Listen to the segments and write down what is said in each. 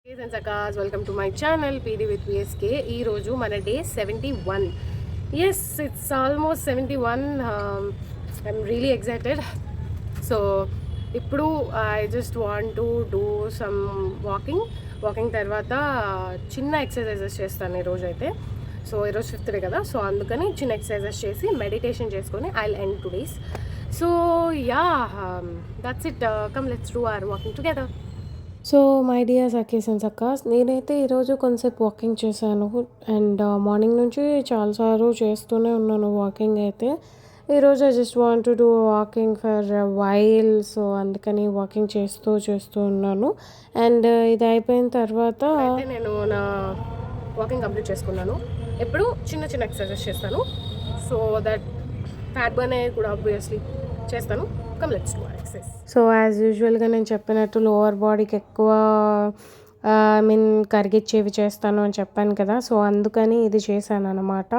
Friends, Akas, welcome to my channel PD with PSK. ఈ రోజు మన day 71. Yes, it's almost 71. I'm really excited. So ఇప్పుడు I just want to do some walking తర్వాత చిన్న exercises చేస్తాను ఈరోజు అయితే. సో ఈరోజు 5th డే కదా, సో అందుకని చిన్న ఎక్సర్సైజెస్ చేసి మెడిటేషన్ చేసుకొని I'll end today's. So yeah, that's it. Come, let's do our walking together. So my dear సఖీస్ అండ్ సక్కాస్, నేనైతే ఈరోజు కొంతసేపు వాకింగ్ చేశాను అండ్ మార్నింగ్ నుంచి చాలాసార్లు చేస్తూనే ఉన్నాను వాకింగ్ అయితే. ఈరోజు I just want to do walking for while, so అందుకని వాకింగ్ చేస్తూ ఉన్నాను. అండ్ ఇది అయిపోయిన తర్వాత అయితే నేను నా వాకింగ్ కంప్లీట్ చేసుకున్నాను. ఎప్పుడు చిన్న చిన్న ఎక్సర్సైజెస్ చేస్తాను, సో దట్ ఫ్యాట్ బర్న్ కూడా ఆబ్వియస్లీ చేస్తాను. Come let's do exercise. So as యూజువల్గా నేను చెప్పినట్టు లోవర్ బాడీకి ఎక్కువ కరిగిచ్చేవి చేస్తాను అని చెప్పాను కదా, సో అందుకని ఇది చేశాను అనమాట.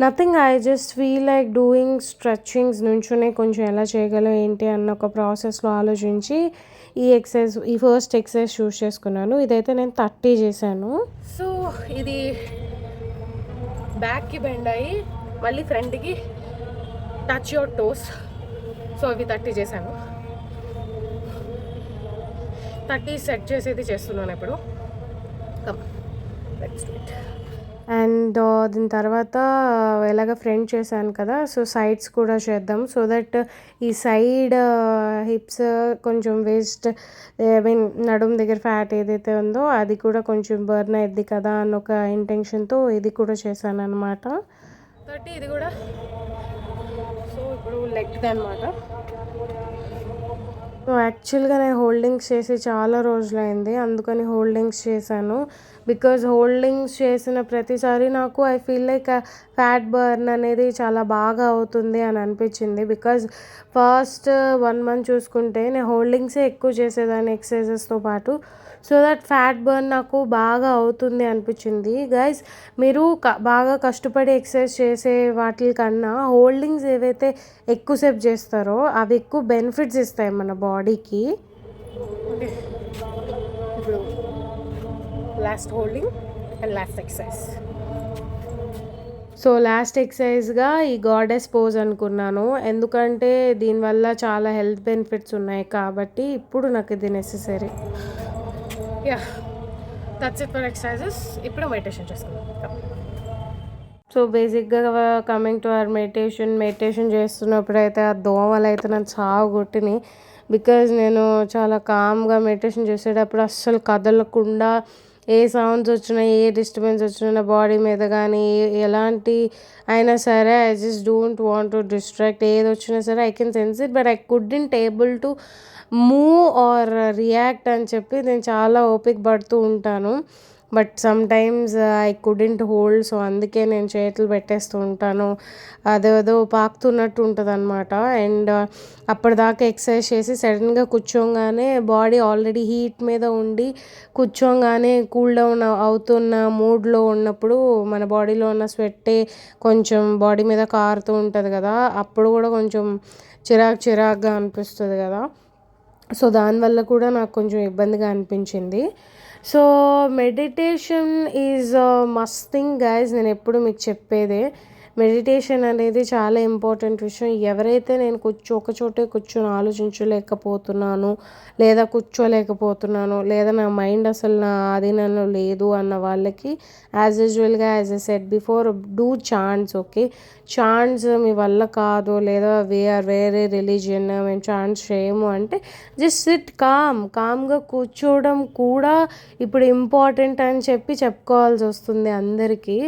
Nothing, I just feel like doing stretchings, నుంచునే కొంచెం ఎలా చేయగలం ఏంటి అన్న ఒక ప్రాసెస్లో ఆలోచించి ఈ ఫస్ట్ ఎక్సర్సైజ్ చూస్ చేసుకున్నాను. ఇదైతే నేను 30 చేశాను. సో ఇది బ్యాక్కి బెండ్ అయ్యి మళ్ళీ ఫ్రంట్కి టచ్ యువర్ టోస్. సో ఇవి 30 చేశాను. 30 సెట్ చేసేది చేస్తున్నాను ఇప్పుడు. అండ్ దీని తర్వాత ఎలాగ ఫ్రంట్ చేశాను కదా, సో సైడ్స్ కూడా చేద్దాం. సో దట్ ఈ సైడ్ హిప్స్ కొంచెం వేస్ట్, నడుము దగ్గర ఫ్యాట్ ఏదైతే ఉందో అది కూడా కొంచెం బర్న్ అయ్యిద్ది కదా అన్న ఒక ఇంటెన్షన్తో ఇది కూడా చేశాను అనమాట. 30 ఇది కూడా. సో ఇప్పుడు లెగ్ అనమాట. సో యాక్చువల్గా నేను హోల్డింగ్స్ చేసి చాలా రోజులైంది, అందుకని హోల్డింగ్స్ చేశాను. బికాజ్ హోల్డింగ్స్ చేసిన ప్రతిసారి నాకు I feel like fat burn అనేది చాలా బాగా అవుతుంది అని అనిపించింది. బికాజ్ ఫస్ట్ 1 month చూసుకుంటే నేను హోల్డింగ్సే ఎక్కువ చేసేదాన్ని ఎక్సర్సైజెస్తో పాటు. సో దట్ ఫ్యాట్ బర్న్ నాకు బాగా అవుతుంది అనిపించింది. గైస్, మీరు బాగా కష్టపడి ఎక్సర్సైజ్ చేసే వాటి కన్నా హోల్డింగ్స్ ఏవైతే ఎక్కువసేపు చేస్తారో అవి ఎక్కువ బెనిఫిట్స్ ఇస్తాయి మన బాడీకి. ఇప్పుడు last holding and last exercise. So last ఎక్సర్సైజ్గా ఈ గాడెస్ పోజ్ అనుకున్నాను, ఎందుకంటే దీనివల్ల చాలా హెల్త్ బెనిఫిట్స్ ఉన్నాయి కాబట్టి ఇప్పుడు నాకు ఇది necessary. Yeah, that's it for exercises. ఇప్పుడు మెడిటేషన్ చేసుకుందాం. సో బేసిక్గా కమింగ్ టు అవర్ మెడిటేషన్ చేస్తున్నప్పుడు అయితే ఆ దోమలు అయితే నన్ను చావు కొట్టినాయి. బికాజ్ నేను చాలా కామ్గా మెడిటేషన్ చేసేటప్పుడు అస్సలు కదలకుండా ఏ సౌండ్స్ వచ్చినా ఏ డిస్టర్బెన్స్ వచ్చినా నా బాడీ మీద కానీ ఎలాంటి అయినా సరే I just don't want to distract. ఏది వచ్చినా సరే I can sense it, but I couldn't able to move or react అని చెప్పి నేను చాలా ఓపిక పడుతూ ఉంటాను. But sometimes I couldn't hold, so అందుకే నేను చేతులు పెట్టేస్తూ ఉంటాను. అదేదో పాకుతున్నట్టు ఉంటుంది అనమాట. అండ్ అప్పటిదాకా ఎక్సర్సైజ్ చేసి సడన్గా కూర్చోగానే బాడీ ఆల్రెడీ హీట్ మీద ఉండి కూర్చోగానే కూల్ డౌన్ అవుతున్న మూడ్లో ఉన్నప్పుడు మన బాడీలో ఉన్న స్వెట్టే కొంచెం బాడీ మీద కారుతూ ఉంటుంది కదా, అప్పుడు కూడా కొంచెం చిరాకుగా అనిపిస్తుంది కదా. సో దానివల్ల కూడా నాకు కొంచెం ఇబ్బందిగా అనిపించింది. So meditation is must thing guys. నేను ఎప్పుడు మీకు చెప్పేదే, మెడిటేషన్ అనేది చాలా ఇంపార్టెంట్ విషయం. ఎవరైతే నేను ఒక చోటే కూర్చొని ఆలోచించలేకపోతున్నాను, లేదా కూర్చోలేకపోతున్నాను, లేదా నా మైండ్ అసలు నా ఆధీనంలో లేదు అన్న వాళ్ళకి యాజ్ యూజువల్గా as a set before, do chants. Okay, chants మీ వల్ల కాదు, లేదా వేరే రిలీజియన్ మేము చాంట్స్ చేయము అంటే జస్ట్ సిట్ కామ్గా కూర్చోవడం కూడా ఇప్పుడు ఇంపార్టెంట్ అని చెప్పుకోవాల్సి వస్తుంది అందరికీ.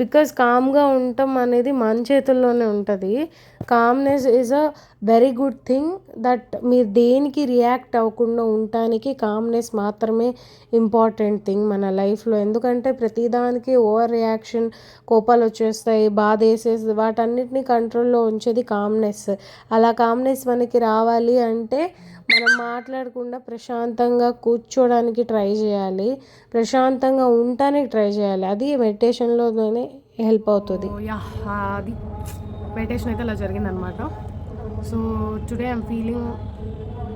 బికాజ్ కామ్గా ఉండటం అనేది మన చేతుల్లోనే ఉంటుంది. Calmness is a very good thing. That మీరు దేనికి రియాక్ట్ అవ్వకుండా ఉండటానికి కామ్నెస్ మాత్రమే ఇంపార్టెంట్ థింగ్ మన లైఫ్లో. ఎందుకంటే ప్రతిదానికి ఓవర్ రియాక్షన్, కోపాలు వచ్చేస్తాయి, బాధ వేసేసి వాటన్నిటిని కంట్రోల్లో ఉంచేది కామ్నెస్. అలా కామ్నెస్ మనకి రావాలి అంటే మనం మాట్లాడకుండా ప్రశాంతంగా కూర్చోడానికి ట్రై చేయాలి, ప్రశాంతంగా ఉండటానికి ట్రై చేయాలి. అది మెడిటేషన్లోనే హెల్ప్ అవుతుంది. అది మెడిటేషన్ అయితే అలా జరిగిందనమాట. So today I'm feeling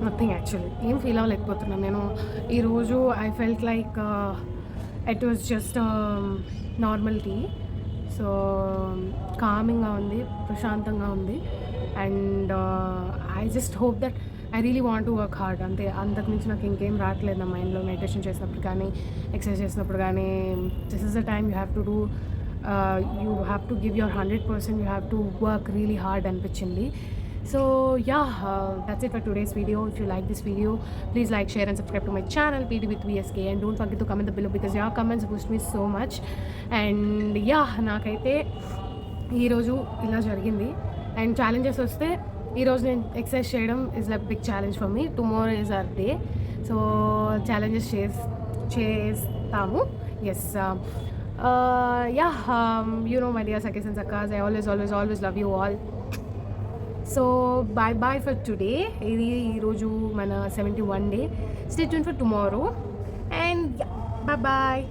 nothing actually. ఏం ఫీల్ అవ్వలేకపోతున్నాను నేను. ఈరోజు I felt like it was just normal tea. So కామింగ్‌గా ఉంది, ప్రశాంతంగా ఉంది. And I just hope that I really want to work hard అంతే. అంతకు మించి నాకు ఇంకేం రావట్లేదు నా మైండ్‌లో. మెడిటేషన్ చేసినప్పుడు కానీ, ఎక్సర్సైజ్ చేసినప్పుడు కానీ, this is the time you have to give your 100%, you have to work really hard అనిపించింది. So that's it for today's video. If you like this video, please like, share and subscribe to my channel PD with VSK, and don't forget to comment below because your comments boost me so much. And నాకైతే ఈరోజు ఇలా జరిగింది. And challenges వస్తే ఈరోజు నేను exercise చేయడం is like big challenge for me. Tomorrow is our day. So challenges చేస్తాము. Yes. You know my dear Sakis and Sakas, I always love you all. So bye for today. ఇది ఈరోజు మన 71 day. Stay tuned for tomorrow and bye.